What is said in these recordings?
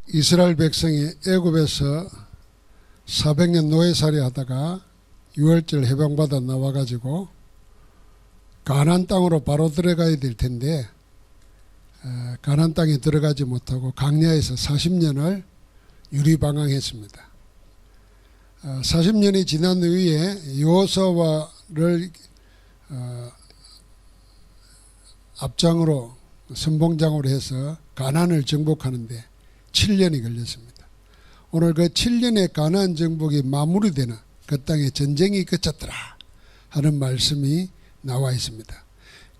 이스라엘 백성이 애굽에서 400년 노예살이 하다가 6월절 해방받아 나와가지고 가나안 땅으로 바로 들어가야 될 텐데 가나안 땅에 들어가지 못하고 광야에서 40년을 유리방황했습니다. 40년이 지난 후에 여호수아를 앞장으로 선봉장으로 해서 가나안을 정복하는데 7년이 걸렸습니다. 오늘 그 7년의 가나안 정복이 마무리되는 그 땅에 전쟁이 그쳤더라 하는 말씀이 나와 있습니다.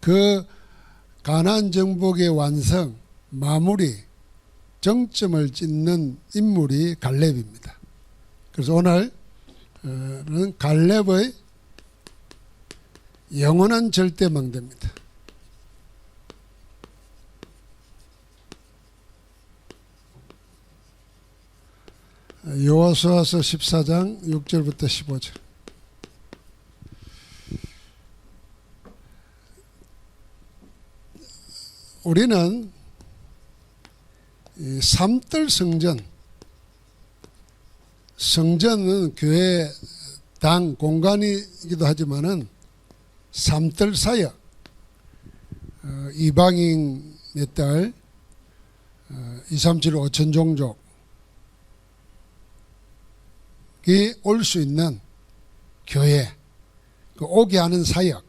그 가나안 정복의 완성, 마무리, 정점을 찍는 인물이 갈렙입니다. 그래서 오늘은 갈렙의 영원한 절대망대입니다. 여호수아서 14장 6절부터 15절. 우리는 이 삼뜰 성전은 교회 당 공간이기도 하지만은 삼뜰 사역, 이방인의 딸 237 5천 종족이 올 수 있는 교회, 그 오게 하는 사역,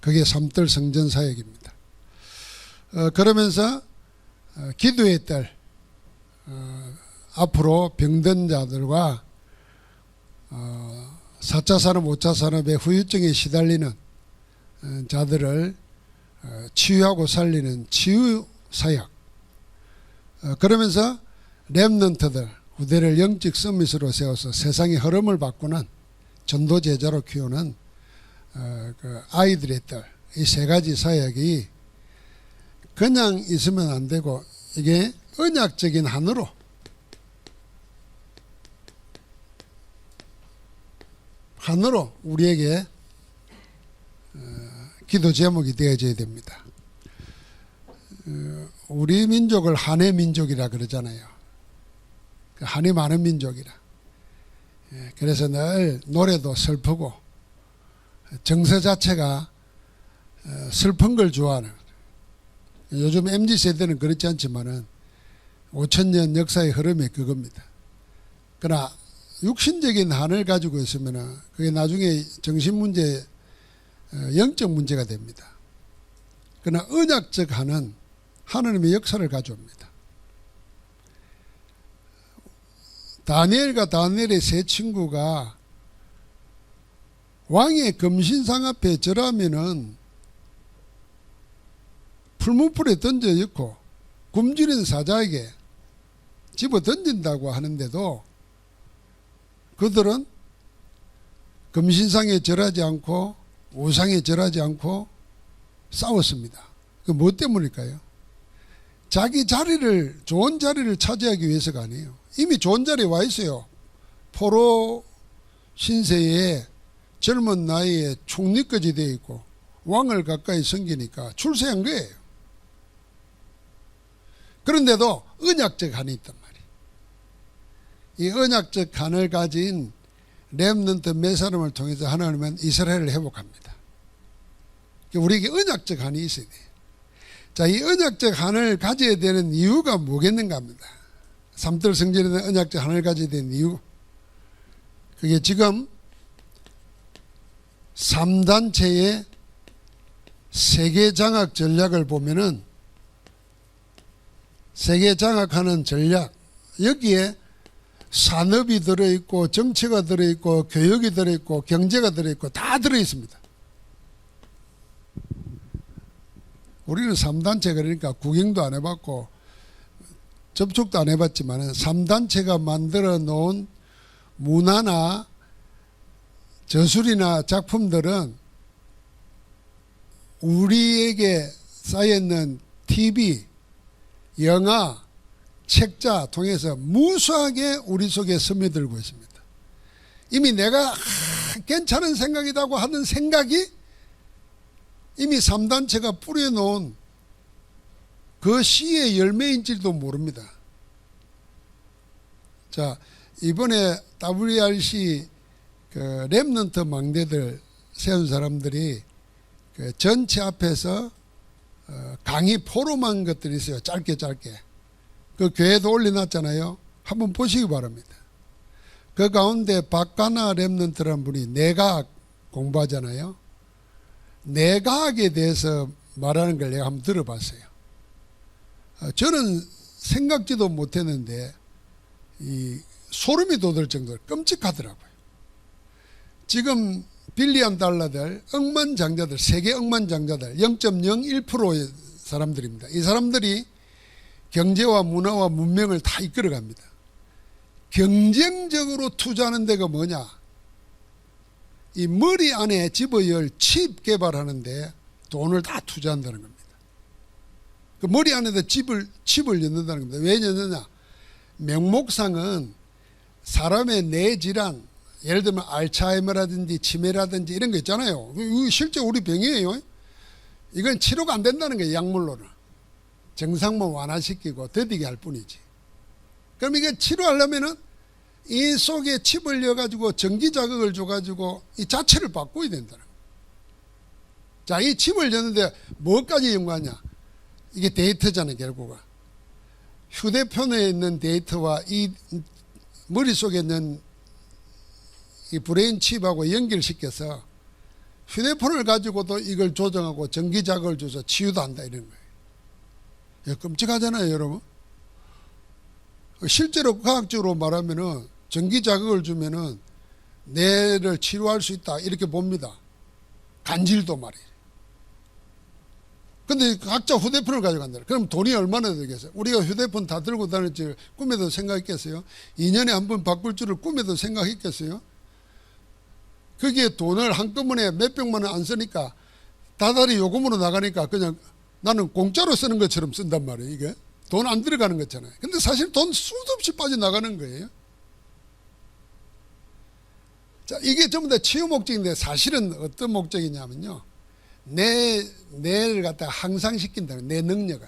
그게 삼뜰 성전 사역입니다. 그러면서 기도의 딸, 앞으로 병든 자들과 4차 산업, 5차 산업의 후유증에 시달리는 자들을 치유하고 살리는 치유 사역, 그러면서 렘넌트들, 후대를 영적 서밋으로 세워서 세상의 흐름을 바꾸는 전도 제자로 키우는 그 아이들의 딸, 이 세 가지 사역이 그냥 있으면 안 되고 이게 언약적인 한으로 우리에게 기도 제목이 되어져야 됩니다. 우리 민족을 한해 민족이라 그러잖아요. 한이 많은 민족이라. 그래서 늘 노래도 슬프고 정서 자체가 슬픈 걸 좋아하는, 요즘 MZ세대는 그렇지 않지만은 5천년 역사의 흐름이 그겁니다. 그러나 육신적인 한을 가지고 있으면 그게 나중에 정신문제, 영적 문제가 됩니다. 그러나 언약적 한은 하나님의 역사를 가져옵니다. 다니엘과 다니엘의 세 친구가 왕의 금신상 앞에 절하면은 풀무불에 던져 넣고 굶주린 사자에게 집어 던진다고 하는데도 그들은 금신상에 절하지 않고 우상에 절하지 않고 싸웠습니다. 그 뭐 때문일까요? 자기 자리를, 좋은 자리를 차지하기 위해서가 아니에요. 이미 좋은 자리에 와 있어요. 포로 신세에 젊은 나이에 총리까지 되어 있고 왕을 가까이 섬기니까 출세한 거예요. 그런데도 언약적 한이 있단 말이에요. 이 언약적 한을 가진 렘넌트 몇 사람을 통해서 하나님은 이스라엘을 회복합니다. 우리에게 언약적 한이 있어야 돼요. 자, 이 언약적 한을 가져야 되는 이유가 뭐겠는가 합니다. 삼뜰 성전에는 언약적 한을 가져야 되는 이유, 그게 지금 3단체의 세계 장악 전략을 보면은 세계 장악하는 전략, 여기에 산업이 들어있고 정치가 들어있고 교육이 들어있고 경제가 들어있고 다 들어있습니다. 우리는 3단체 그러니까 구경도 안 해봤고 접촉도 안 해봤지만 3단체가 만들어 놓은 문화나 저술이나 작품들은 우리에게 쌓여있는 TV, 영화, 책자 통해서 무수하게 우리 속에 스며들고 있습니다. 이미 내가 괜찮은 생각이라고 하는 생각이 이미 3단체가 뿌려놓은 그 씨의 열매인지도 모릅니다. 자, 이번에 WRC 그 랩넌트 망대들 세운 사람들이 그 전체 앞에서 강의 포럼한 것들이 있어요. 짧게. 그 교회도 올려놨잖아요. 한번 보시기 바랍니다. 그 가운데 박가나 랩넌트라는 분이 내과학 공부하잖아요. 내과학에 대해서 말하는 걸 내가 한번 들어봤어요. 저는 생각지도 못했는데 이 소름이 돋을 정도로 끔찍하더라고요. 지금 빌리언 달러들, 억만장자들, 세계 억만장자들 0.01%의 사람들입니다. 이 사람들이 경제와 문화와 문명을 다 이끌어갑니다. 경쟁적으로 투자하는 데가 뭐냐? 이 머리 안에 집어열 칩 개발하는데 돈을 다 투자한다는 겁니다. 그 머리 안에다 칩을 넣는다는 겁니다. 왜 넣느냐? 명목상은 사람의 뇌 질환, 예를 들면 알츠하이머라든지 치매라든지 이런 거 있잖아요. 이거 실제 우리 병이에요. 이건 치료가 안 된다는 거예요. 약물로는. 정상만 완화시키고 더디게 할 뿐이지. 그럼 이게 치료하려면은 이 속에 칩을 넣어가지고 전기 자극을 줘가지고 이 자체를 바꿔야 된다는 거예요. 자, 이 칩을 넣는데 뭐까지 연구하냐? 이게 데이터잖아요, 결국은. 휴대폰에 있는 데이터와 이 머릿속에 있는 이 브레인 칩하고 연결시켜서 휴대폰을 가지고도 이걸 조정하고 전기 자극을 줘서 치유도 한다 이런 거예요. 끔찍하잖아요, 여러분. 실제로 과학적으로 말하면은 전기 자극을 주면은 뇌를 치료할 수 있다 이렇게 봅니다. 간질도 말이에요. 근데 각자 휴대폰을 가져간다. 그럼 돈이 얼마나 들겠어요? 우리가 휴대폰 다 들고 다닐 줄 꿈에도 생각했겠어요? 2년에 한 번 바꿀 줄을 꿈에도 생각했겠어요? 거기에 돈을 한꺼번에 몇백만 원 안 쓰니까 다달이 요금으로 나가니까 그냥 나는 공짜로 쓰는 것처럼 쓴단 말이에요. 이게 돈 안 들어가는 거잖아요. 근데 사실 돈 수도 없이 빠져나가는 거예요. 자, 이게 전부 다 치유 목적인데 사실은 어떤 목적이냐면요. 뇌를 갖다가 향상시킨다는 내 능력을.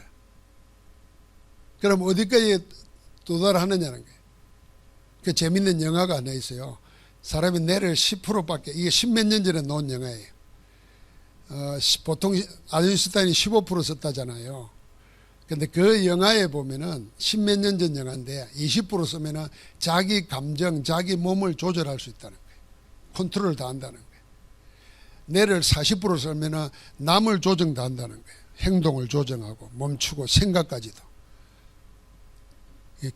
그럼 어디까지 도달하느냐는 거예요. 그 재밌는 영화가 하나 있어요. 사람이 뇌를 10%밖에, 이게 10몇 년 전에 나온 영화예요. 보통 아인슈타인이 15% 썼다잖아요. 근데 그 영화에 보면은 10몇 년 전 영화인데 20% 쓰면은 자기 감정, 자기 몸을 조절할 수 있다는 거예요. 컨트롤을 다 한다는 거예요. 뇌를 40% 쓰면은 남을 조정 다 한다는 거예요. 행동을 조정하고 멈추고 생각까지도.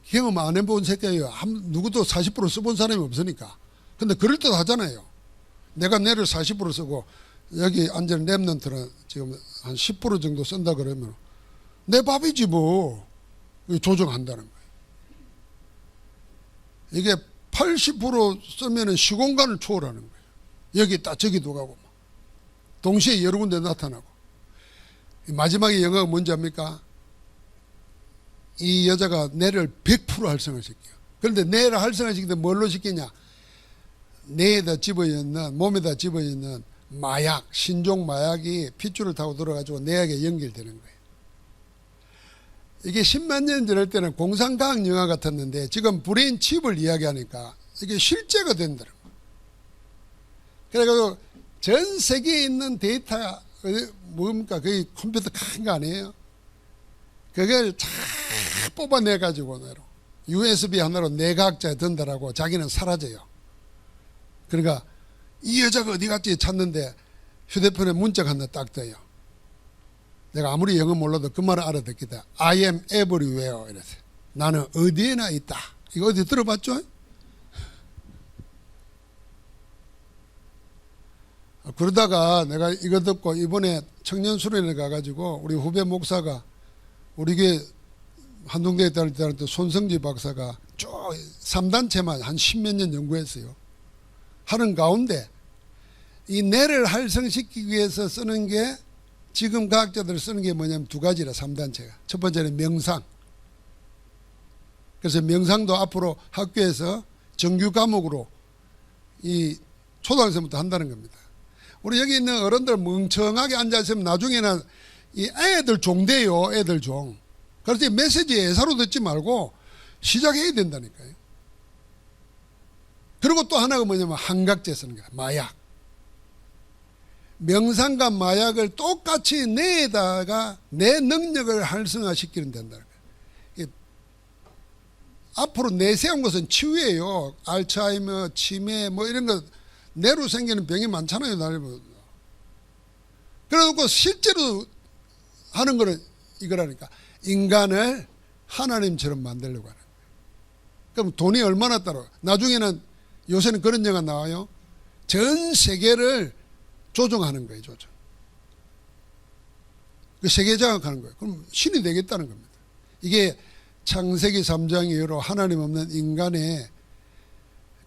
경험 안 해본 새끼예요. 누구도 40% 써본 사람이 없으니까. 근데 그럴듯하잖아요. 내가 뇌를 40% 쓰고 여기 앉은 랩넌트는 지금 한 10% 정도 쓴다 그러면 내 밥이지 뭐. 조정한다는 거예요. 이게 80% 쓰면 시공간을 초월하는 거예요. 여기 있다 저기도 가고 동시에 여러 군데 나타나고. 마지막에 영화가 뭔지 압니까? 이 여자가 뇌를 100% 활성화시켜요. 그런데 뇌를 활성화시키는데 뭘로 시키냐? 뇌에다 집어넣는, 몸에다 집어넣는 마약, 신종 마약이 핏줄을 타고 들어가지고 뇌하게 연결되는 거예요. 이게 10만 년 전일 때는 공상과학 영화 같았는데 지금 브레인 칩을 이야기하니까 이게 실제가 된다는 거예요. 그래가지고 전 세계에 있는 데이터, 뭡니까? 거의 컴퓨터 큰 거 아니에요? 그걸 쫙 뽑아내가지고 USB 하나로 뇌과학자에 든다라고 자기는 사라져요. 그러니까 이 여자가 어디 갔지 찾는데 휴대폰에 문자가 하나 딱 떠요. 내가 아무리 영어 몰라도 그 말을 알아듣겠다. I am everywhere. 이래서 나는 어디에나 있다. 이거 어디 들어봤죠? 그러다가 내가 이거 듣고 이번에 청년수련회 가가지고 우리 후배 목사가 우리 교회 한동대에 다닐 때 손성지 박사가 쭉 3단체만 한 10몇 년 연구했어요. 하는 가운데 이 뇌를 활성시키기 위해서 쓰는 게 지금 과학자들 쓰는 게 뭐냐면 두 가지라 3단체가. 첫 번째는 명상. 그래서 명상도 앞으로 학교에서 정규 과목으로 이 초등학생부터 한다는 겁니다. 우리 여기 있는 어른들 멍청하게 앉아있으면 나중에는 이 애들 종돼요. 애들 종. 그래서 이 메시지 예사로 듣지 말고 시작해야 된다니까요. 그리고 또 하나가 뭐냐면 한각제 쓰는 거야. 마약. 명상과 마약을 똑같이 내에다가 내 능력을 활성화시키는 된다는 거예요. 앞으로 내세운 것은 치유예요. 알츠하이머, 치매 뭐 이런 거 뇌로 생기는 병이 많잖아요. 그래놓고 실제로 하는 거는 이거라니까. 인간을 하나님처럼 만들려고 하는 거예요. 그럼 돈이 얼마나 따로. 나중에는 요새는 그런 영화 나와요. 전 세계를 조종하는 거예요. 조종. 그 세계 장악하는 거예요. 그럼 신이 되겠다는 겁니다. 이게 창세기 3장 이후로 하나님 없는 인간의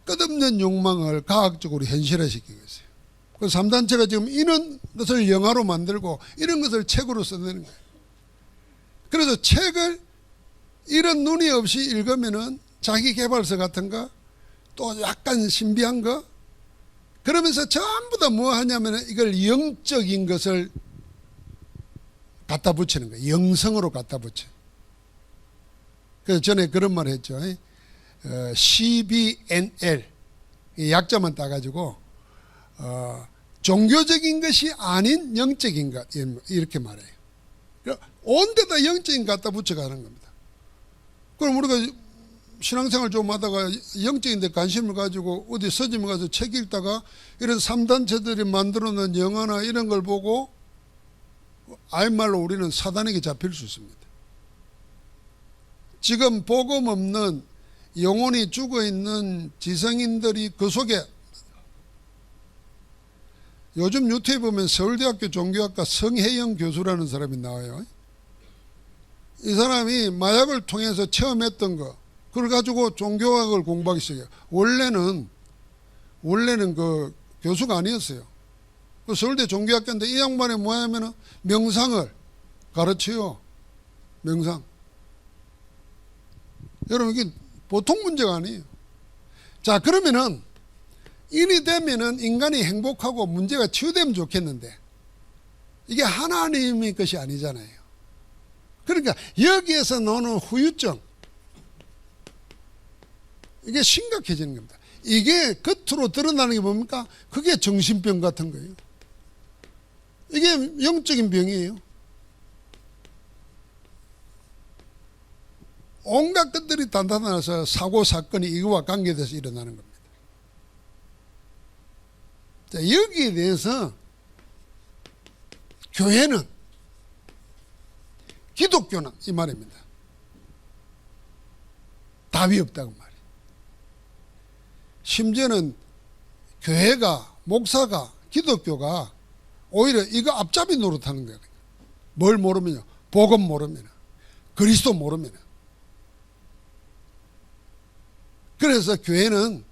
끝없는 욕망을 과학적으로 현실화시키고 있어요. 그래서 3단체가 지금 이런 것을 영화로 만들고 이런 것을 책으로 써내는 거예요. 그래서 책을 이런 눈이 없이 읽으면은 자기 개발서 같은 거, 또 약간 신비한 거, 그러면서 전부 다 뭐 하냐면 이걸 영적인 것을 갖다 붙이는 거예요. 영성으로 갖다 붙여. 그래서 전에 그런 말 했죠. CBNL 약자만 따가지고 종교적인 것이 아닌 영적인 것 이렇게 말해요. 온 데다 영적인 것 갖다 붙여가는 겁니다. 그럼 우리가 신앙생활 좀 하다가 영적인 데 관심을 가지고 어디 서점에 가서 책 읽다가 이런 3단체들이 만들어놓은 영화나 이런 걸 보고 아이말로 우리는 사단에게 잡힐 수 있습니다. 지금 복음 없는 영혼이 죽어있는 지성인들이 그 속에, 요즘 유튜브에 보면 서울대학교 종교학과 성혜영 교수라는 사람이 나와요. 이 사람이 마약을 통해서 체험했던 거, 그걸 가지고 종교학을 공부하기 시작해요. 원래는 그 교수가 아니었어요. 그 서울대 종교학교인데 이 양반이 뭐냐면은 명상을 가르쳐요. 명상. 여러분, 이게 보통 문제가 아니에요. 자, 그러면은 인이 되면은 인간이 행복하고 문제가 치유되면 좋겠는데 이게 하나님의 것이 아니잖아요. 그러니까 여기에서 나오는 후유증, 이게 심각해지는 겁니다. 이게 겉으로 드러나는 게 뭡니까? 그게 정신병 같은 거예요. 이게 영적인 병이에요. 온갖 것들이 단단해서 사고 사건이 이거와 관계돼서 일어나는 겁니다. 자, 여기에 대해서 교회는, 기독교는 이 말입니다. 답이 없다고 말이에요. 심지어는 교회가, 목사가, 기독교가 오히려 이거 앞잡이 노릇하는 거예요. 뭘 모르면요, 복음 모르면, 그리스도 모르면. 그래서 교회는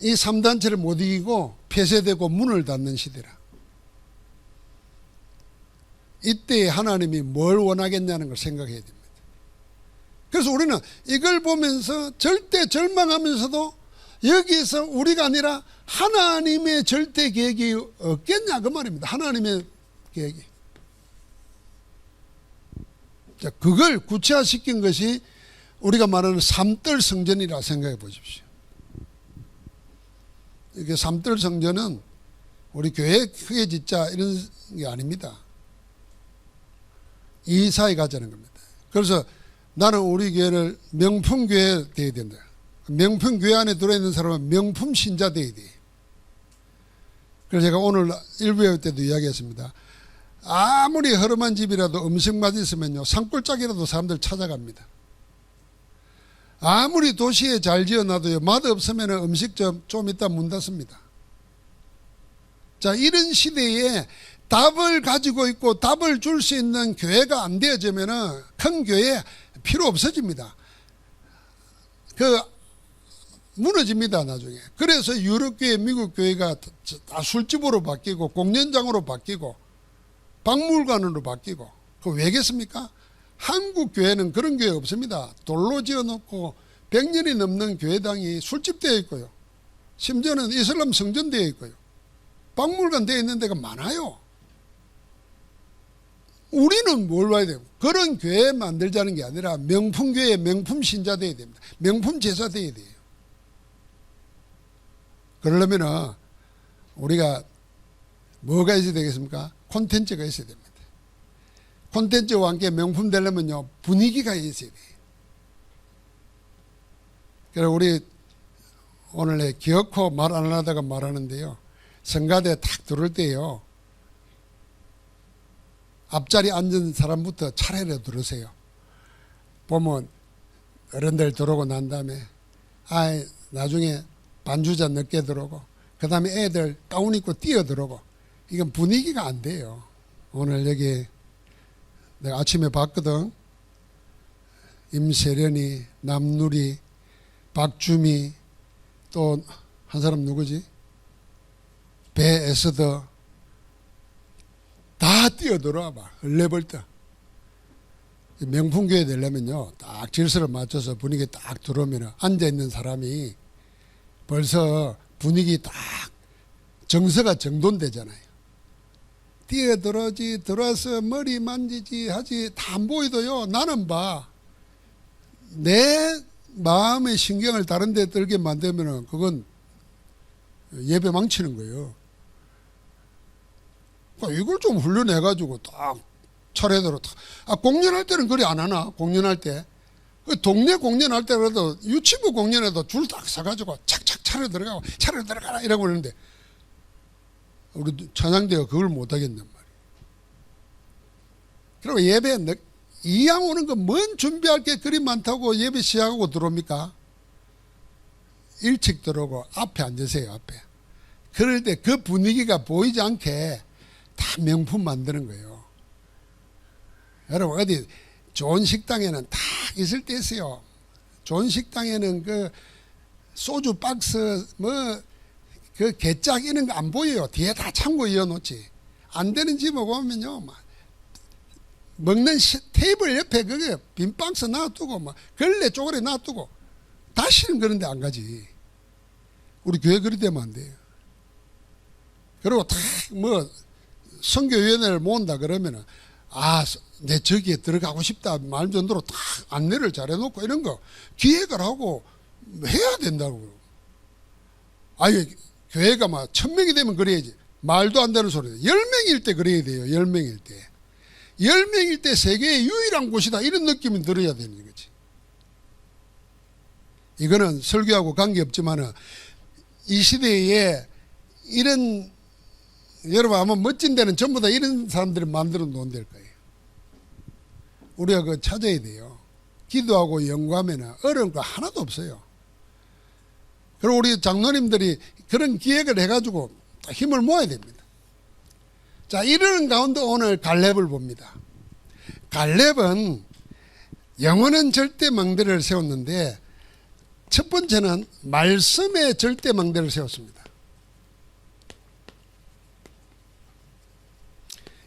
이 3단체를 못 이기고 폐쇄되고 문을 닫는 시대라. 이때 하나님이 뭘 원하겠냐는 걸 생각해야 됩니다. 그래서 우리는 이걸 보면서 절대 절망하면서도 여기에서 우리가 아니라 하나님의 절대 계획이 없겠냐 그 말입니다. 하나님의 계획이. 자, 그걸 구체화시킨 것이 우리가 말하는 삼뜰 성전이라 생각해 보십시오. 이게 삼뜰 성전은 우리 교회 크게 짓자 이런 게 아닙니다. 이사에 가자는 겁니다. 그래서 나는 우리 교회를 명품교회 되어야 된다. 명품교회 안에 들어있는 사람은 명품 신자 되어야 돼. 그래서 제가 오늘 1부회 때도 이야기했습니다. 아무리 허름한 집이라도 음식 맛있으면요, 산골짜기라도 사람들 찾아갑니다. 아무리 도시에 잘 지어놔도요, 맛없으면 음식점 좀 이따 문 닫습니다. 자, 이런 시대에 답을 가지고 있고 답을 줄 수 있는 교회가 안 되어지면 큰 교회 필요 없어집니다. 무너집니다, 나중에. 그래서 유럽교회, 미국교회가 다 술집으로 바뀌고 공연장으로 바뀌고 박물관으로 바뀌고. 그거 왜겠습니까? 한국 교회는 그런 교회 없습니다. 돌로 지어놓고 100년이 넘는 교회당이 술집 되어 있고요. 심지어는 이슬람 성전 되어 있고요. 박물관 되어 있는 데가 많아요. 우리는 뭘 봐야 돼요? 그런 교회 만들자는 게 아니라 명품 교회, 명품 신자 되어야 됩니다. 명품 제사 되어야 돼요. 그러려면은 우리가 뭐가 있어야 되겠습니까? 콘텐츠가 있어야 됩니다. 콘텐츠와 함께 명품 되려면요, 분위기가 있어야 돼요. 그래서 우리 오늘 기어코 말 안 하다가 말하는데요, 성가대 탁 들어올 때요, 앞자리 앉은 사람부터 차례로 들으세요. 보면 어른들 들어오고 난 다음에 나중에 반주자 늦게 들어오고 그 다음에 애들 가운 입고 뛰어 들어오고, 이건 분위기가 안 돼요. 오늘 여기 내가 아침에 봤거든. 임세련이, 남누리, 박주미, 또 한 사람 누구지? 배에서더 다 뛰어들어와 봐. 얼레벌떡. 명품교회 되려면요, 딱 질서를 맞춰서 분위기 딱 들어오면 앉아있는 사람이 벌써 분위기 딱 정서가 정돈되잖아요. 뛰어들어지, 들어와서 머리 만지지 하지, 다 안 보이도요, 나는 봐. 내 마음의 신경을 다른 데 들게 만들면 그건 예배 망치는 거예요. 그러니까 이걸 좀 훈련해가지고 딱 차례대로 공연할 때는 그리 안 하나? 공연할 때. 동네 공연할 때 그래도 유치부 공연에도 줄 딱 서가지고 착착 차례 들어가고 차례 들어가라 이러고 그러는데 우리 찬양대가 그걸 못하겠단 말이에요. 그리고 예배 이양 오는 거 뭔 준비할 게 그리 많다고 예배 시작하고 들어옵니까? 일찍 들어오고 앞에 앉으세요. 앞에. 그럴 때 그 분위기가 보이지 않게 다 명품 만드는 거예요. 여러분 어디 좋은 식당에는 딱 있을 때 있어요. 좋은 식당에는 그 소주 박스 그 개짝 이런 거 안 보여요. 뒤에 다 창고 이어놓지. 안 되는 집에 보면요, 막 먹는 테이블 옆에 그게 빈 박스 놔두고 막 걸레 쪼그려 놔두고 다시는 그런 데 안 가지. 우리 교회 그리 되면 안 돼요. 그리고 다 선교위원회를 모은다 그러면은 내 저기에 들어가고 싶다 말 정도로 다 안내를 잘해놓고 이런 거 기획을 하고 해야 된다고. 교회가 막 1000명이 되면 그래야지. 말도 안 되는 소리다. 10명일 때 그래야 돼요. 10명일 때. 10명일 때 세계의 유일한 곳이다. 이런 느낌이 들어야 되는 거지. 이거는 설교하고 관계없지만은 이 시대에 이런, 여러분 아마 멋진 데는 전부 다 이런 사람들이 만들어 놓은 데일 거예요. 우리가 그거 찾아야 돼요. 기도하고 연구하면 어려운 거 하나도 없어요. 그리고 우리 장로님들이 그런 기획을 해가지고 힘을 모아야 됩니다. 자, 이러는 가운데 오늘 갈렙을 봅니다. 갈렙은 영원한 절대망대를 세웠는데 첫 번째는 말씀의 절대망대를 세웠습니다.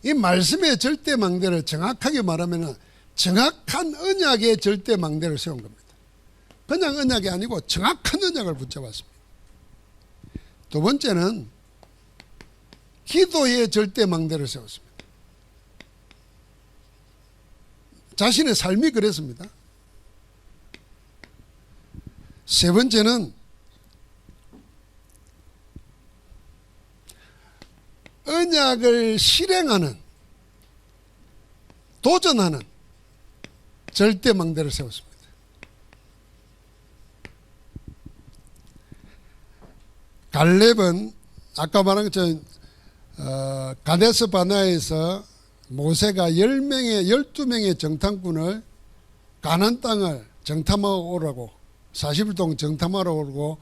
이 말씀의 절대망대를 정확하게 말하면 정확한 언약의 절대망대를 세운 겁니다. 그냥 언약이 아니고 정확한 언약을 붙잡았습니다. 두 번째는 기도의 절대망대를 세웠습니다. 자신의 삶이 그랬습니다. 세 번째는 언약을 실행하는, 도전하는 절대망대를 세웠습니다. 갈렙은 아까 말한 것처럼 가데스 바네아에서 모세가 12명의 정탐꾼을 가나안 땅을 정탐하러 오라고 40일 동안 정탐하러 오고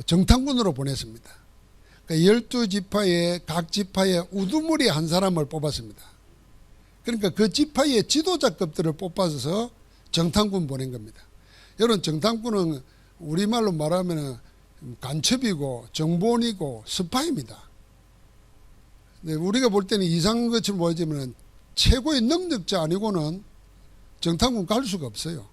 정탐꾼으로 보냈습니다. 그러니까 12지파의 각 지파의 우두머리 한 사람을 뽑았습니다. 그러니까 그 지파의 지도자급들을 뽑아서 정탐꾼 보낸 겁니다. 여러분 정탐꾼은 우리말로 말하면 간첩이고 정보원이고 스파이입니다. 네, 우리가 볼 때는 이상한 것처럼 보이지만 최고의 능력자 아니고는 정탐꾼 갈 수가 없어요.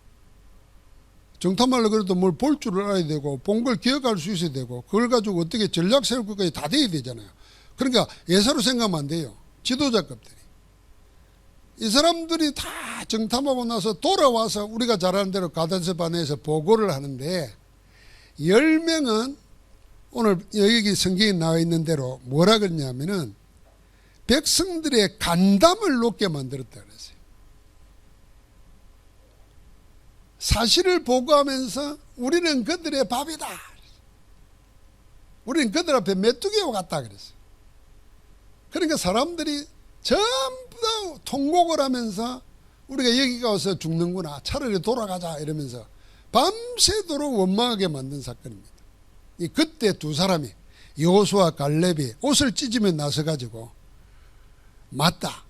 정탐하려고 그래도 뭘 볼 줄을 알아야 되고 본 걸 기억할 수 있어야 되고 그걸 가지고 어떻게 전략 세울 것까지 다 돼야 되잖아요. 그러니까 예사로 생각하면 안 돼요. 지도자급들이. 이 사람들이 다 정탐하고 나서 돌아와서 우리가 잘 아는 대로 가데스 바네아에서 보고를 하는데 10명은 오늘 여기 성경에 나와 있는 대로 뭐라 그러냐면은 백성들의 간담을 높게 만들었다 그랬어요. 사실을 보고하면서 우리는 그들의 밥이다. 우리는 그들 앞에 메뚜기와 같다 그랬어요. 그러니까 사람들이 전부 다 통곡을 하면서 우리가 여기가 와서 죽는구나, 차라리 돌아가자 이러면서 밤새도록 원망하게 만든 사건입니다. 그때 두 사람이 여호수아 갈렙이 옷을 찢으며 나서가지고 맞다,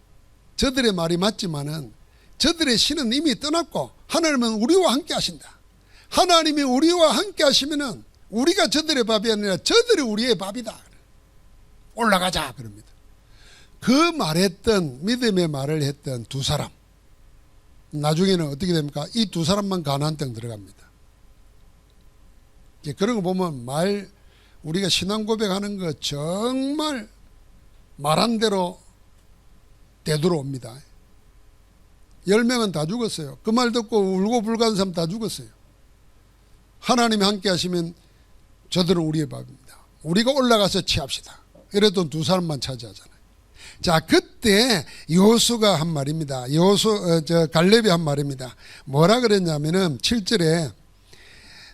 저들의 말이 맞지만은 저들의 신은 이미 떠났고 하나님은 우리와 함께 하신다. 하나님이 우리와 함께 하시면은 우리가 저들의 밥이 아니라 저들이 우리의 밥이다. 올라가자 그럽니다. 그 말했던, 믿음의 말을 했던 두 사람, 나중에는 어떻게 됩니까? 이 두 사람만 가나안 땅 들어갑니다. 그런 거 보면 우리가 신앙 고백하는 거 정말 말한 대로 되돌아옵니다. 10명은 다 죽었어요. 그 말 듣고 울고 불가는 사람 다 죽었어요. 하나님이 함께 하시면 저들은 우리의 밥입니다. 우리가 올라가서 취합시다. 이랬던 두 사람만 차지하잖아요. 자, 그때 여호수가 한 말입니다. 갈렙이 한 말입니다. 뭐라 그랬냐면은 7절에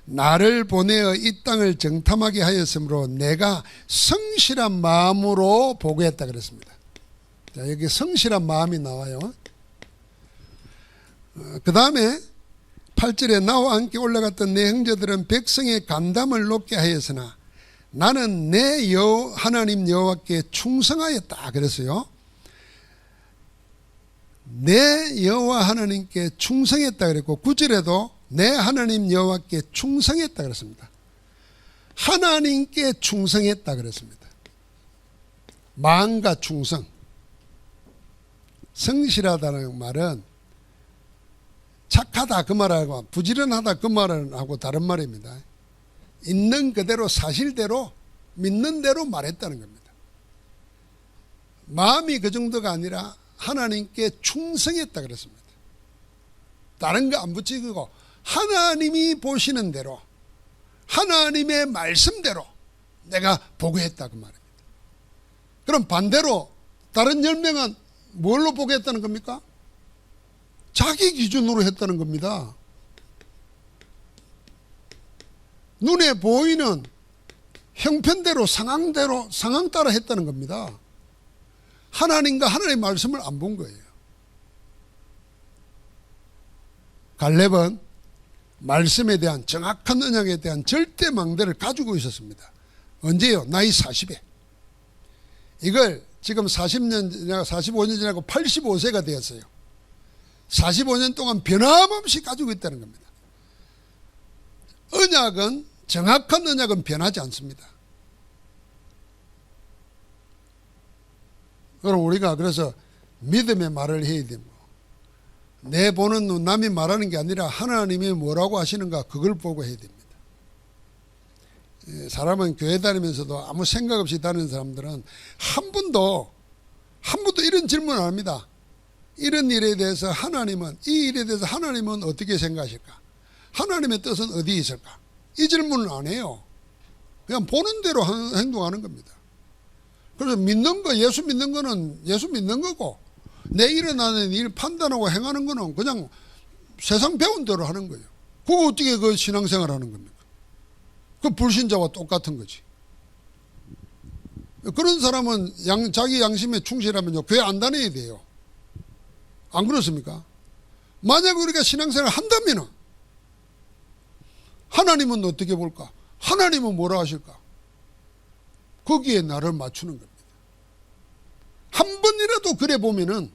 나를 보내어 이 땅을 정탐하게 하였으므로 내가 성실한 마음으로 보고했다 그랬습니다. 자, 여기 성실한 마음이 나와요. 그 다음에 8절에 나와 함께 올라갔던 내 형제들은 백성의 간담을 높게 하였으나 나는 내 하나님 여호와께 충성하였다 그랬어요. 내 여호와 하나님께 충성했다 그랬고 9절에도 내 하나님 여호와께 충성했다 그랬습니다. 하나님께 충성했다 그랬습니다. 마음과 충성. 성실하다는 말은 착하다 그 말하고 부지런하다 그 말하고 다른 말입니다. 있는 그대로 사실대로 믿는 대로 말했다는 겁니다. 마음이 그 정도가 아니라 하나님께 충성했다 그랬습니다. 다른 거 안 붙이고 하나님이 보시는 대로 하나님의 말씀대로 내가 보고했다 그 말입니다. 그럼 반대로 다른 10명은 뭘로 보고했다는 겁니까? 자기 기준으로 했다는 겁니다. 눈에 보이는 형편대로 상황 따라 했다는 겁니다. 하나님과 하나님의 말씀을 안 본 거예요. 갈렙은 말씀에 대한 정확한 언약에 대한 절대 망대를 가지고 있었습니다. 언제요? 나이 40에. 이걸 지금 45년 지나고 85세가 되었어요. 45년 동안 변함없이 가지고 있다는 겁니다. 언약은, 정확한 언약은 변하지 않습니다. 그럼 우리가 그래서 믿음의 말을 해야 되고, 내 보는 눈, 남이 말하는 게 아니라 하나님이 뭐라고 하시는가 그걸 보고 해야 됩니다. 사람은 교회 다니면서도 아무 생각 없이 다니는 사람들은 한 번도 이런 질문 안 합니다. 이런 일에 대해서 이 일에 대해서 하나님은 어떻게 생각하실까? 하나님의 뜻은 어디에 있을까? 이 질문을 안 해요. 그냥 보는 대로 행동하는 겁니다. 그래서 믿는 거, 예수 믿는 거는 예수 믿는 거고, 내 일어나는 일 판단하고 행하는 거는 그냥 세상 배운 대로 하는 거예요. 그거 어떻게 그 신앙생활 하는 겁니까? 그 불신자와 똑같은 거지. 그런 사람은 자기 양심에 충실하면요, 교회 안 다녀야 돼요. 안 그렇습니까? 만약 우리가 신앙생활을 한다면 하나님은 어떻게 볼까? 하나님은 뭐라 하실까? 거기에 나를 맞추는 겁니다. 한 번이라도 그래 보면은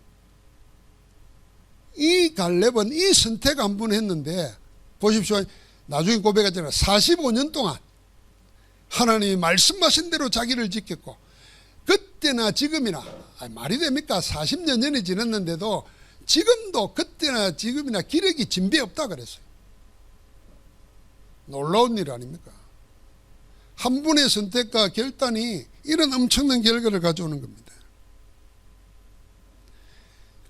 이 갈렙은 이 선택 한 번 했는데 보십시오. 나중에 고백하잖아요. 45년 동안 하나님이 말씀하신 대로 자기를 지켰고, 그때나 지금이나 말이 됩니까? 40년 전이 지났는데도 지금도 그때나 지금이나 기력이 진배 없다 그랬어요. 놀라운 일 아닙니까? 한 분의 선택과 결단이 이런 엄청난 결과를 가져오는 겁니다.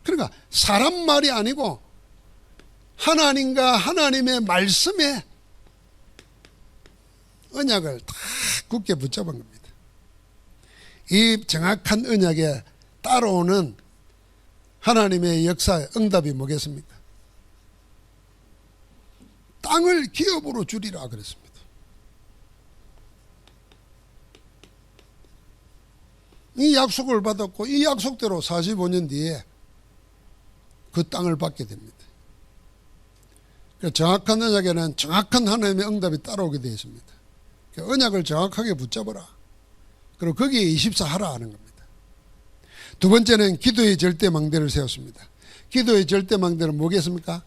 그러니까 사람 말이 아니고 하나님과 하나님의 말씀에 언약을 다 굳게 붙잡은 겁니다. 이 정확한 언약에 따라오는 하나님의 역사의 응답이 뭐겠습니까? 땅을 기업으로 주리라 그랬습니다. 이 약속을 받았고 이 약속대로 45년 뒤에 그 땅을 받게 됩니다. 정확한 언약에는 정확한 하나님의 응답이 따라오게 되어 있습니다. 언약을 정확하게 붙잡아라. 그리고 거기에 24 하라 하는 겁니다. 두 번째는 기도의 절대망대를 세웠습니다. 기도의 절대망대는 뭐겠습니까?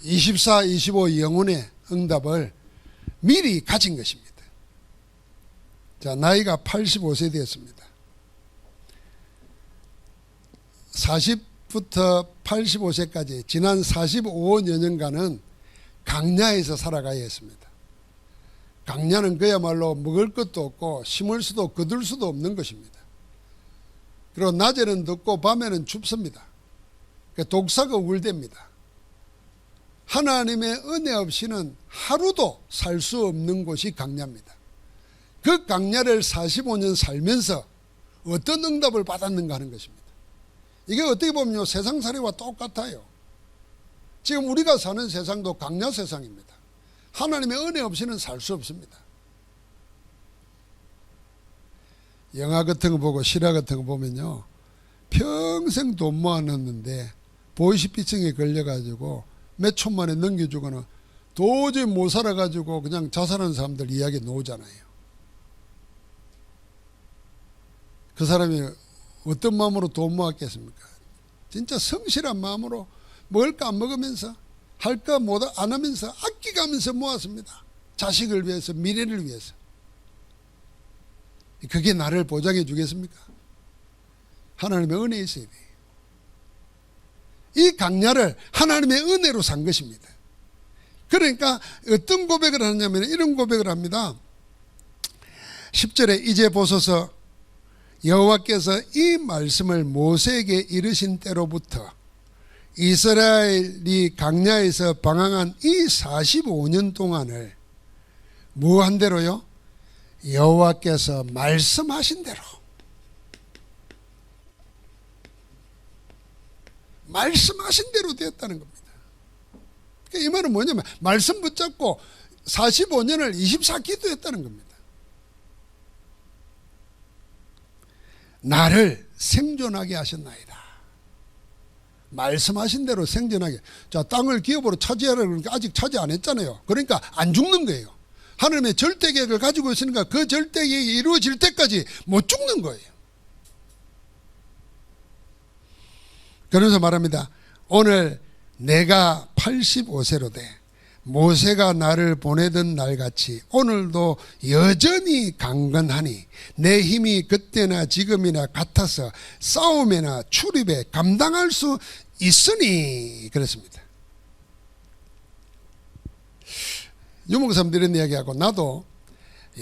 24, 25 영혼의 응답을 미리 가진 것입니다. 자, 나이가 85세 되었습니다. 40부터 85세까지 지난 45여 년간은 강야에서 살아가야 했습니다. 강야는 그야말로 먹을 것도 없고 심을 수도 거둘 수도 없는 것입니다. 그리고 낮에는 덥고 밤에는 춥습니다. 독사가 울댑니다. 하나님의 은혜 없이는 하루도 살 수 없는 곳이 강야입니다. 그 강야를 45년 살면서 어떤 응답을 받았는가 하는 것입니다. 이게 어떻게 보면 세상살이와 똑같아요. 지금 우리가 사는 세상도 강야 세상입니다. 하나님의 은혜 없이는 살 수 없습니다. 영화 같은 거 보고 실화 같은 거 보면요, 평생 돈 모아놨는데 보이스피싱에 걸려가지고 몇 초 만에 넘겨주거나 도저히 못 살아가지고 그냥 자살하는 사람들 이야기 나오잖아요. 그 사람이 어떤 마음으로 돈 모았겠습니까? 진짜 성실한 마음으로 먹을 거 안 먹으면서 할 거 안 하면서 아끼가면서 모았습니다. 자식을 위해서, 미래를 위해서. 그게 나를 보장해 주겠습니까? 하나님의 은혜 있어야 돼요. 이 강야를 하나님의 은혜로 산 것입니다. 그러니까 어떤 고백을 하냐면 이런 고백을 합니다. 10절에 이제 보소서 여호와께서 이 말씀을 모세에게 이르신 때로부터 이스라엘이 강야에서 방황한 이 45년 동안을 무한 대로요? 여호와께서 말씀하신 대로, 말씀하신 대로 되었다는 겁니다. 그러니까 이 말은 뭐냐면 말씀 붙잡고 45년을 24 기도했다는 겁니다. 나를 생존하게 하셨나이다. 말씀하신 대로 생존하게. 자, 땅을 기업으로 차지하라 그러니까 아직 차지 안 했잖아요. 그러니까 안 죽는 거예요. 하나님의 절대 계획을 가지고 있으니까 그 절대 계획이 이루어질 때까지 못 죽는 거예요. 그래서 말합니다. 오늘 내가 85세로 돼 모세가 나를 보내던 날같이 오늘도 여전히 강건하니 내 힘이 그때나 지금이나 같아서 싸움이나 출입에 감당할 수 있으니 그랬습니다. 유목사님들 이런 이야기하고 나도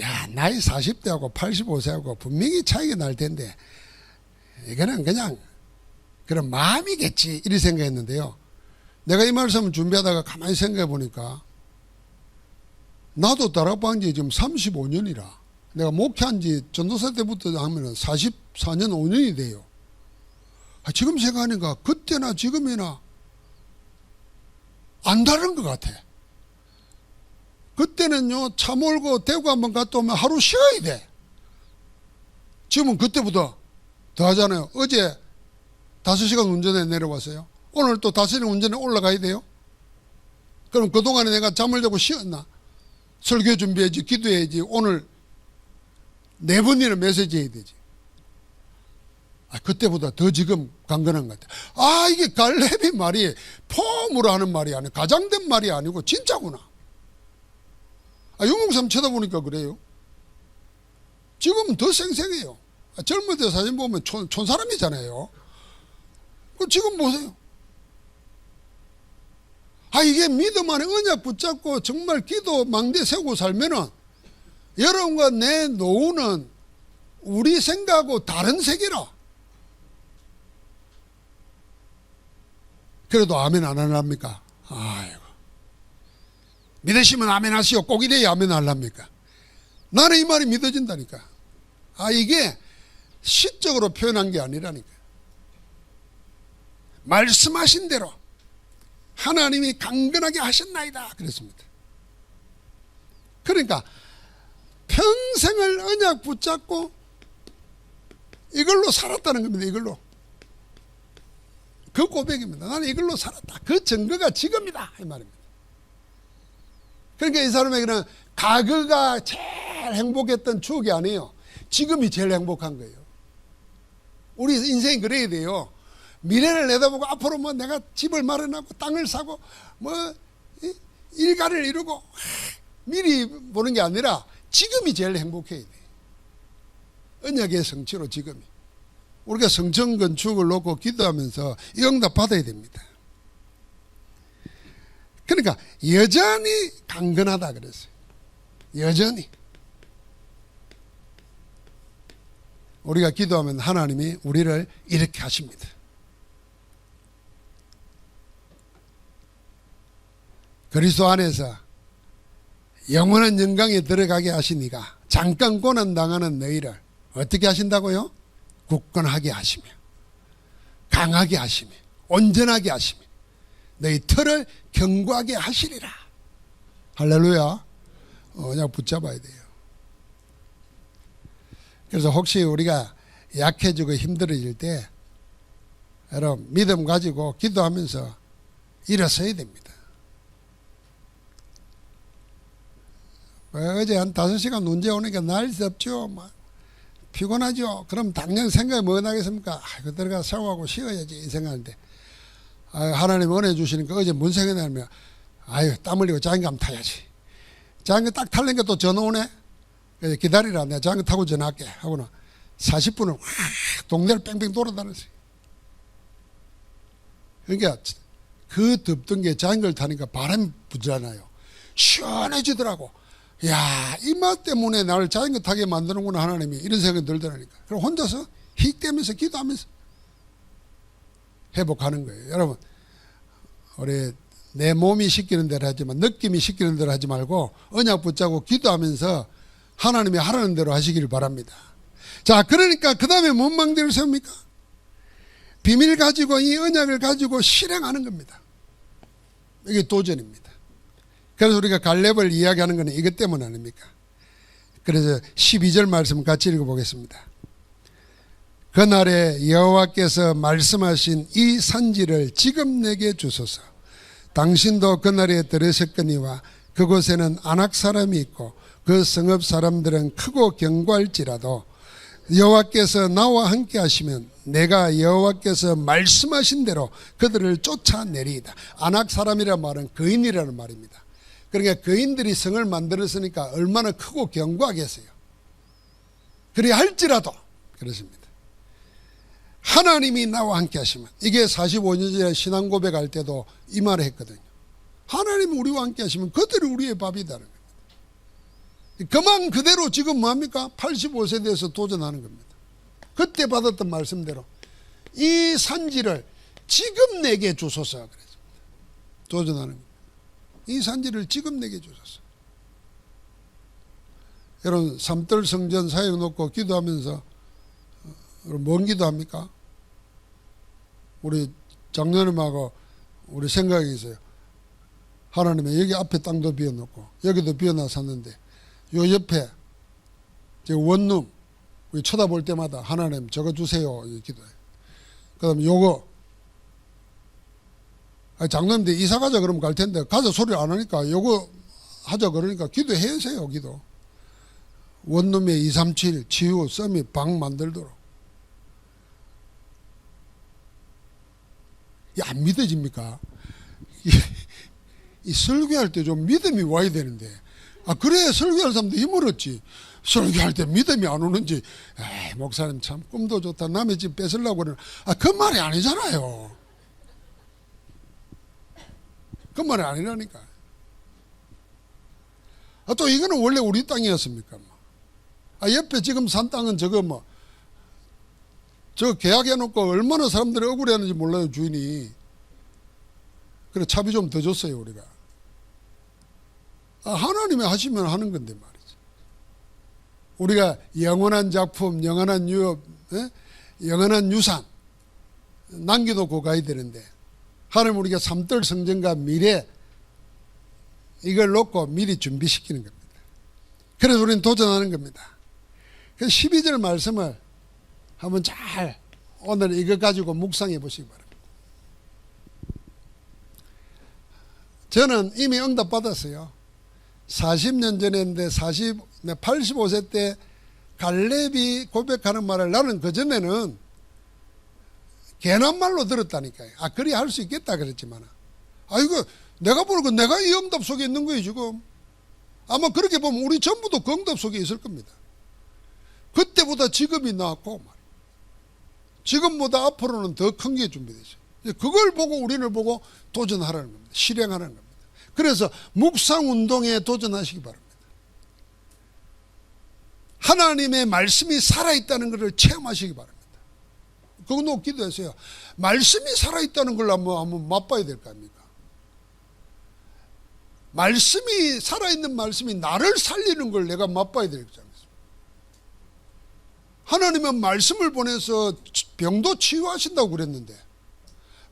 야 나이 40대하고 85세하고 분명히 차이가 날 텐데 이거는 그냥 그런 마음이겠지 이렇게 생각했는데요. 내가 이 말씀을 준비하다가 가만히 생각해 보니까 나도 다락방 지 지금 35년이라 내가 목회한 지 전도사 때부터 하면 44년 5년이 돼요. 지금 생각하니까 그때나 지금이나 안 다른 것 같아. 그때는요 차 몰고 대구 한번 갔다 오면 하루 쉬어야 돼. 지금은 그때보다 더 하잖아요. 어제 5시간 운전해 내려왔어요. 오늘 또 5시간 운전해 올라가야 돼요. 그럼 그동안에 내가 잠을 자고 쉬었나? 설교 준비해야지, 기도해야지. 오늘 4번이나 메시지 해야 되지. 그때보다 더 지금 강건한 것 같아. 이게 갈렙이 말이 폼으로 하는 말이 아니고 가장된 말이 아니고 진짜구나. 유목삼 쳐다보니까 그래요. 지금은 더 생생해요. 젊을 때 사진 보면 촌사람이잖아요. 지금 보세요. 이게 믿음 안에 언약 붙잡고 정말 기도 망대 세우고 살면은 여러분과 내 노후는 우리 생각하고 다른 세계라. 그래도 아멘 안 하랍니까? 아이고. 믿으시면 아멘 하시오. 꼭 이래야 아멘 하랍니까? 나는 이 말이 믿어진다니까. 이게 시적으로 표현한 게 아니라니까. 말씀하신 대로 하나님이 강건하게 하셨나이다 그랬습니다. 그러니까 평생을 언약 붙잡고 이걸로 살았다는 겁니다. 이걸로. 그 고백입니다. 나는 이걸로 살았다. 그 증거가 지금이다 이 말입니다. 그러니까 이 사람에게는 과거가 제일 행복했던 추억이 아니에요. 지금이 제일 행복한 거예요. 우리 인생이 그래야 돼요. 미래를 내다보고 앞으로 뭐 내가 집을 마련하고 땅을 사고 뭐 일가를 이루고 미리 보는 게 아니라 지금이 제일 행복해야 돼. 언약의 성취로 지금이. 우리가 성전 건축을 놓고 기도하면서 이 응답 받아야 됩니다. 그러니까 여전히 강건하다 그랬어요. 여전히. 우리가 기도하면 하나님이 우리를 이렇게 하십니다. 그리스도 안에서 영원한 영광에 들어가게 하시니가 잠깐 고난당하는 너희를 어떻게 하신다고요? 굳건하게 하시며 강하게 하시며 온전하게 하시며 너희 털을 견고하게 하시리라. 할렐루야. 그냥 붙잡아야 돼요. 그래서 혹시 우리가 약해지고 힘들어질 때 여러분 믿음 가지고 기도하면서 일어서야 됩니다. 어제 한 5시간 논제 오니까 날씨 없죠. 막 피곤하죠. 그럼 당연히 생각이 뭐 나겠습니까? 아이고 들어가 샤워하고 쉬어야지 이 생각하는데 하나님 은혜 주시니까 어제 뭔 생각이 나면 땀 흘리고 자전거 한번 타야지. 자전거 딱 타려니까 또 전화 오네. 그래서 기다리라. 내가 자전거 타고 전화할게 하고는 40분을 확 동네를 뺑뺑 돌아다녔어요. 그러니까 그 덥던 게 자전거를 타니까 바람이 부잖아요. 시원해지더라고. 야, 이 맛 때문에 나를 자전거 타게 만드는구나 하나님이. 이런 생각이 들더라니까. 그럼 혼자서 힉대면서 기도하면서 회복하는 거예요. 여러분 우리 내 몸이 시키는 대로 하지만 느낌이 시키는 대로 하지 말고 언약 붙잡고 기도하면서 하나님이 하라는 대로 하시길 바랍니다. 자, 그러니까 그 다음에 뭔 망대를 세웁니까? 비밀 가지고 이 언약을 가지고 실행하는 겁니다. 이게 도전입니다. 그래서 우리가 갈렙을 이야기하는 것은 이것 때문 아닙니까? 그래서 12절 말씀 같이 읽어보겠습니다. 그날에 여호와께서 말씀하신 이 산지를 지금 내게 주소서. 당신도 그날에 들으셨거니와 그곳에는 아낙 사람이 있고 그 성읍 사람들은 크고 견고할지라도 여호와께서 나와 함께 하시면 내가 여호와께서 말씀하신 대로 그들을 쫓아내리이다. 아낙 사람이라는 말은 거인이라는 말입니다. 그러니까 거인들이 성을 만들었으니까 얼마나 크고 견고하겠어요. 그리 할지라도 그렇습니다. 하나님이 나와 함께 하시면, 이게 45년 전에 신앙 고백할 때도 이 말을 했거든요. 하나님이 우리와 함께 하시면 그들이 우리의 밥이다는 겁니다. 그만 그대로 지금 뭐합니까? 85세 돼서 도전하는 겁니다. 그때 받았던 말씀대로 이 산지를 지금 내게 주소서 그랬습니다. 도전하는 겁니다. 이 산지를 지금 내게 주소서. 여러분 삼들 성전 사역 놓고 기도하면서 뭔 기도합니까? 우리 장로님하고 우리 생각이 있어요. 하나님의 여기 앞에 땅도 비워놓고 여기도 비워놨었는데 요 옆에 제 원룸 우리 쳐다볼 때마다 하나님 저거 주세요 기도해요. 그 다음에 요거 장로님들 이사 가자 그러면 갈 텐데 가자 소리를 안 하니까 요거 하자 그러니까 기도해주세요. 기도 원룸에 237 치유 서밋 방 만들도록. 안 믿어집니까? 이 설교할 때 좀 믿음이 와야 되는데 그래야 설교할 사람도 힘을 얻지. 설교할 때 믿음이 안 오는지 목사님 참 꿈도 좋다 남의 집 뺏으려고 그러는 그 말이 아니잖아요. 그 말이 아니라니까. 또 이거는 원래 우리 땅이었습니까? 옆에 지금 산 땅은 저거 저 계약해놓고 얼마나 사람들이 억울해하는지 몰라요. 주인이. 그래 차비 좀 더 줬어요 우리가. 하나님이 하시면 하는 건데 말이죠. 우리가 영원한 작품, 영원한 유업, 영원한 유산 남겨놓고 가야 되는데 하나님 우리가 삼들 성전과 미래 이걸 놓고 미리 준비시키는 겁니다. 그래서 우리는 도전하는 겁니다. 그래서 12절 말씀을 한번 잘 오늘 이거 가지고 묵상해 보시기 바랍니다. 저는 이미 응답 받았어요. 40년 전인데 85세 때 갈렙이 고백하는 말을 나는 그전에는 괜한 말로 들었다니까요. 그리 할 수 있겠다 그랬지만 이거 내가 보니까 내가 이 응답 속에 있는 거예요 지금. 아마 그렇게 보면 우리 전부도 그 응답 속에 있을 겁니다. 그때보다 지금이 나았고 지금보다 앞으로는 더 큰 게 준비되어 있어요. 그걸 보고 우리를 보고 도전하라는 겁니다. 실행하라는 겁니다. 그래서 묵상운동에 도전하시기 바랍니다. 하나님의 말씀이 살아있다는 것을 체험하시기 바랍니다. 그거 놓고 기도했어요. 말씀이 살아있다는 걸 한번 맛봐야 될 거 아닙니까? 말씀이 살아있는 말씀이 나를 살리는 걸 내가 맛봐야 되지 않겠습니까? 하나님은 말씀을 보내서 병도 치유하신다고 그랬는데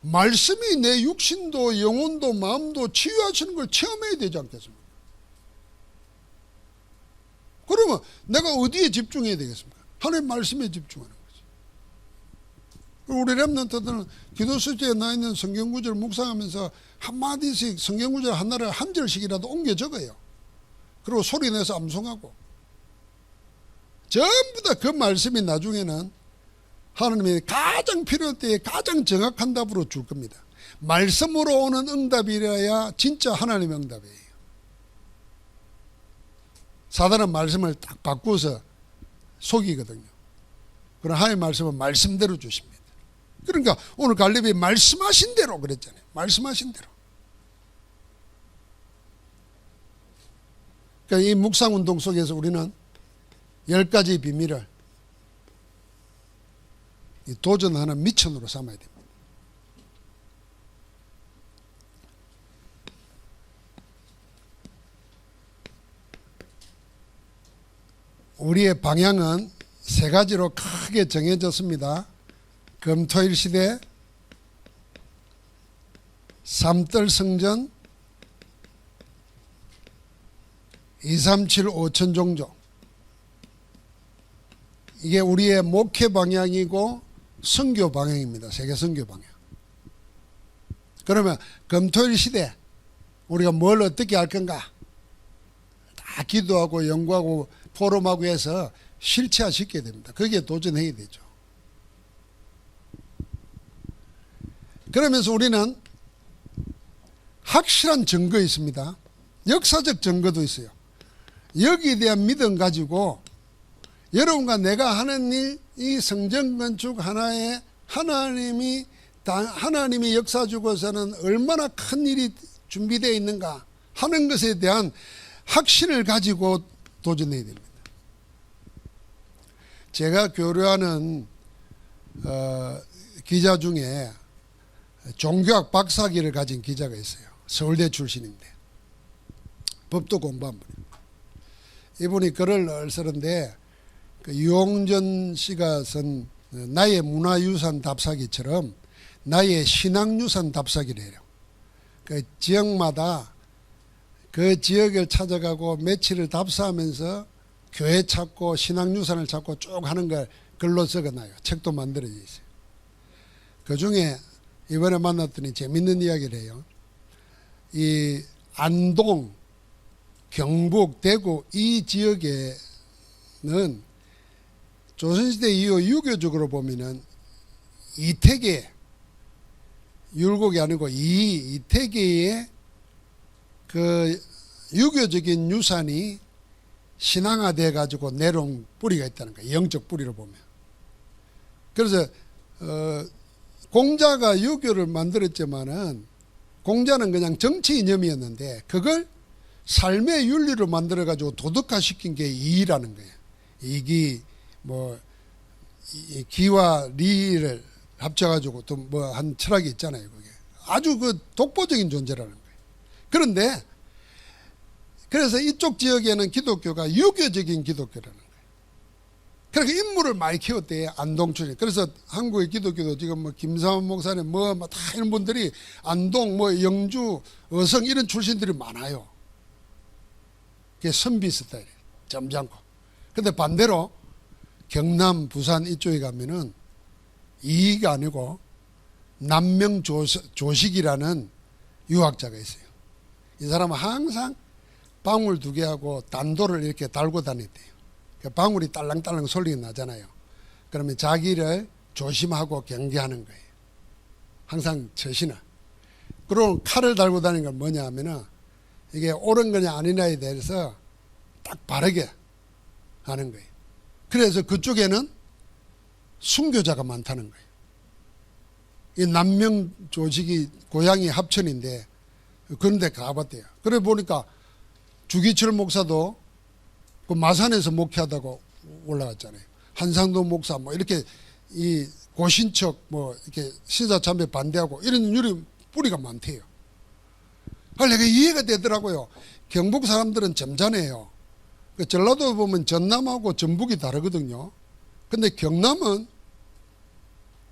말씀이 내 육신도 영혼도 마음도 치유하시는 걸 체험해야 되지 않겠습니까? 그러면 내가 어디에 집중해야 되겠습니까? 하나님 말씀에 집중하는 거지. 우리 렘넌트들은 기도 수지에 나 있는 성경 구절을 묵상하면서 한마디씩 성경 구절 하나를 한 절씩이라도 옮겨 적어요. 그리고 소리 내서 암송하고 전부 다 그 말씀이 나중에는 하나님이 가장 필요할 때에 가장 정확한 답으로 줄 겁니다. 말씀으로 오는 응답이라야 진짜 하나님의 응답이에요. 사단은 말씀을 딱 바꾸어서 속이거든요. 그러나 하나님의 말씀은 말씀대로 주십니다. 그러니까 오늘 갈렙이 말씀하신 대로 그랬잖아요. 말씀하신 대로. 그러니까 이 묵상운동 속에서 우리는 10가지 비밀을 도전하는 미천으로 삼아야 됩니다. 우리의 방향은 3가지로 크게 정해졌습니다. 금토일 시대, 삼들 성전, 237 5천 종족. 이게 우리의 목회 방향이고 선교 방향입니다. 세계 선교 방향. 그러면 금토일 시대 우리가 뭘 어떻게 할 건가? 다 기도하고 연구하고 포럼하고 해서 실체화시켜야 됩니다. 거기에 도전해야 되죠. 그러면서 우리는 확실한 증거 있습니다. 역사적 증거도 있어요. 여기에 대한 믿음 가지고 여러분과 내가 하는 일, 이 성전 건축 하나에 하나님이 역사 주고서는 얼마나 큰 일이 준비되어 있는가 하는 것에 대한 확신을 가지고 도전해야 됩니다. 제가 교류하는 기자 중에 종교학 박사학위를 가진 기자가 있어요. 서울대 출신인데 법도 공부한 분이에요. 이분이 글을 쓰는데 유홍전 씨가 쓴 나의 문화유산 답사기처럼 나의 신앙유산 답사기를 해요. 그 지역마다 그 지역을 찾아가고 며칠을 답사하면서 교회 찾고 신앙유산을 찾고 쭉 하는 걸 글로 적어놔요. 책도 만들어져 있어요. 그 중에 이번에 만났더니 재밌는 이야기를 해요. 이 안동, 경북, 대구 이 지역에는 조선시대 이후 유교적으로 보면은 이태계, 율곡이 아니고 이태계의 그 유교적인 유산이 신앙화돼 가지고 내려온 뿌리가 있다는 거예요. 영적 뿌리로 보면. 그래서 공자가 유교를 만들었지만은 공자는 그냥 정치 이념이었는데 그걸 삶의 윤리로 만들어 가지고 도덕화시킨 게 이라는 거예요. 이기 뭐 기와 리를 합쳐가지고 또 뭐 한 철학이 있잖아요. 그게 아주 그 독보적인 존재라는 거예요. 그런데 그래서 이쪽 지역에는 기독교가 유교적인 기독교라는 거예요. 그렇게 인물을 많이 키웠대요. 안동촌이. 그래서 한국의 기독교도 지금 뭐 김사원 목사님 뭐 다 이런 분들이 안동 뭐 영주 어성 이런 출신들이 많아요. 그게 선비 스타일이에요. 점잖고. 근데 반대로 경남 부산 이쪽에 가면은 이익이 아니고 남명조식이라는 유학자가 있어요. 이 사람은 항상 방울 2개하고 단도를 이렇게 달고 다녔대요. 방울이 딸랑딸랑 소리가 나잖아요. 그러면 자기를 조심하고 경계하는 거예요. 항상 처신을. 그리고 칼을 달고 다니는 건 뭐냐 하면은 이게 옳은 거냐 아니냐에 대해서 딱 바르게 하는 거예요. 그래서 그쪽에는 순교자가 많다는 거예요. 이 남명 조직이 고향이 합천인데 그런데 가봤대요. 그래 보니까 주기철 목사도 그 마산에서 목회하다고 올라갔잖아요. 한상도 목사 뭐 이렇게 이 고신척 뭐 이렇게 신사참배 반대하고 이런 유리 뿌리가 많대요. 내가 이해가 되더라고요. 경북 사람들은 점잖해요. 전라도 보면 전남하고 전북이 다르거든요. 근데 경남은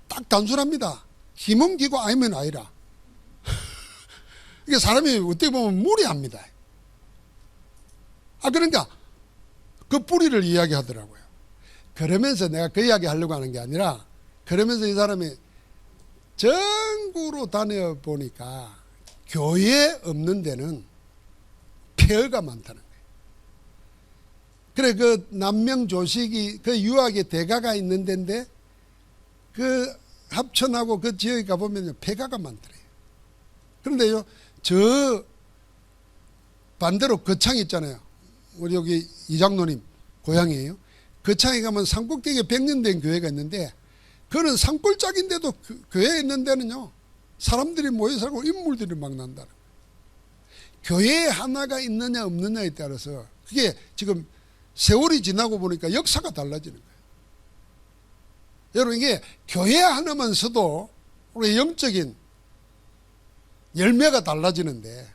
딱 단순합니다. 기면 기고 아니면 아니라. 이게 사람이 어떻게 보면 무례합니다. 그러니까 그 뿌리를 이야기하더라고요. 그러면서 내가 그 이야기 하려고 하는 게 아니라 그러면서 이 사람이 전국으로 다녀보니까 교회 없는 데는 폐허가 많다는 거예요. 그래 그 남명조식이 그 유학의 대가가 있는 데인데 그 합천하고 그 지역에 가보면 폐가가 많더래요. 그런데요 저 반대로 거창 있잖아요. 우리 여기 이장로님 고향이에요. 거창에 가면 산꼭대기에 100년 된 교회가 있는데 그거는 산골짜기인데도 교회에 있는 데는요 사람들이 모여 살고 인물들이 막 난다는 거예요. 교회 하나가 있느냐 없느냐에 따라서 그게 지금 세월이 지나고 보니까 역사가 달라지는 거예요. 여러분 이게 교회 하나만 서도 우리 영적인 열매가 달라지는데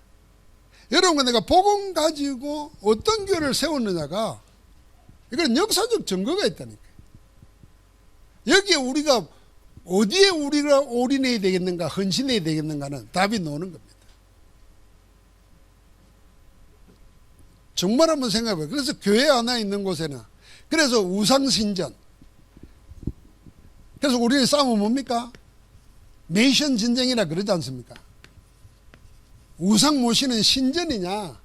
여러분 내가 복음 가지고 어떤 교회를 세웠느냐가 이건 역사적 증거가 있다니까요. 여기에 우리가 어디에 우리가 올인해야 되겠는가 헌신해야 되겠는가는 답이 나오는 겁니다. 정말 한번 생각해봐요. 그래서 교회 하나 있는 곳에는 그래서 우상신전. 그래서 우리의 싸움은 뭡니까? 네이션 전쟁이라 그러지 않습니까? 우상 모시는 신전이냐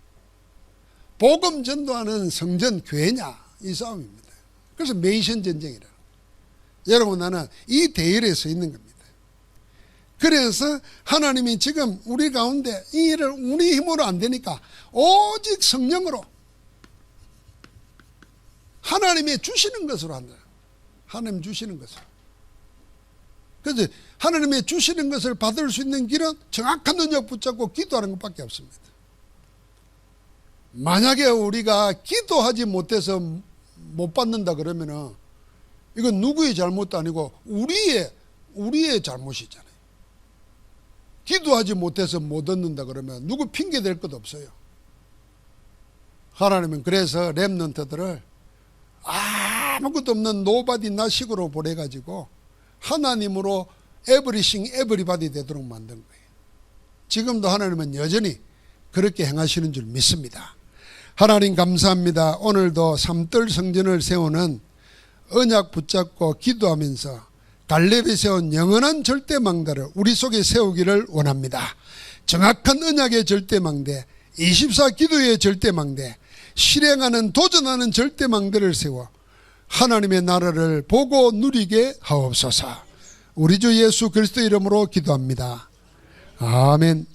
복음 전도하는 성전 교회냐 이 싸움입니다. 그래서 메이션 전쟁이라. 여러분 나는 이 대열에 서 있는 겁니다. 그래서 하나님이 지금 우리 가운데 이 일을 우리 힘으로 안 되니까 오직 성령으로 하나님이 주시는 것으로 한다. 하나님 주시는 것으로. 그래서 하나님의 주시는 것을 받을 수 있는 길은 정확한 능력 붙잡고 기도하는 것밖에 없습니다. 만약에 우리가 기도하지 못해서 못 받는다 그러면은 이건 누구의 잘못도 아니고 우리의 잘못이잖아요. 기도하지 못해서 못 얻는다 그러면 누구 핑계 댈 것도 없어요. 하나님은 그래서 렘넌트들을 아무것도 없는 노바디 나식으로 보내가지고 하나님으로 에브리싱 에브리바디 되도록 만든 거예요. 지금도 하나님은 여전히 그렇게 행하시는 줄 믿습니다. 하나님 감사합니다. 오늘도 삼들 성전을 세우는 언약 붙잡고 기도하면서 갈렙이 세운 영원한 절대망대를 우리 속에 세우기를 원합니다. 정확한 언약의 절대망대, 24 기도의 절대망대, 실행하는 도전하는 절대망대를 세워 하나님의 나라를 보고 누리게 하옵소서. 우리 주 예수 그리스도 이름으로 기도합니다. 아멘.